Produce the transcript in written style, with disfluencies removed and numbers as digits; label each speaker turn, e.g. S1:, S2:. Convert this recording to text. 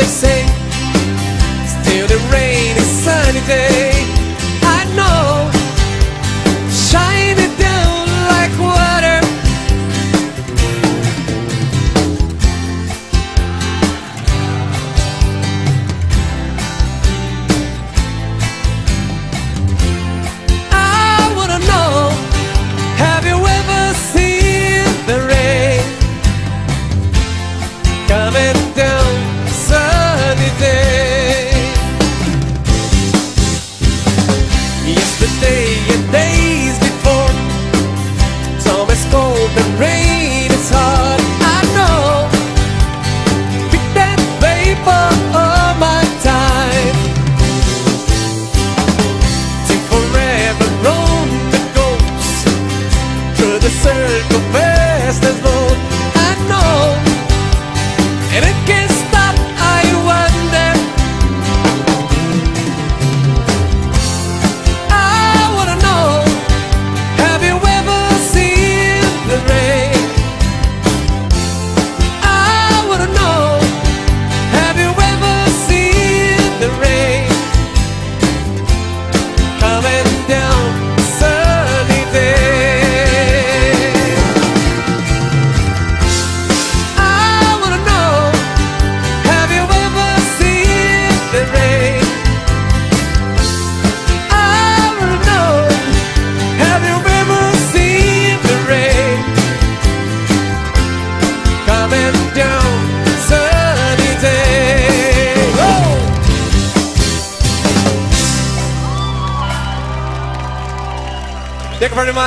S1: say, still the rainy sunny day. I know, shine it down like water. I wanna know, have you ever seen the rain coming down sunny day? Yesterday and days before, some is cold and rain is hard. I know, pick that paper all my time. Till forever roam the ghost through the circle fast as road. I know, and it can't stop, I wonder. I wanna know, have you ever seen the rain? I wanna know, have you ever seen the rain coming down sunny day? I wanna know, have you ever seen the rain? I wanna know, have you ever seen the rain coming down sunny day? Oh! Thank you very much.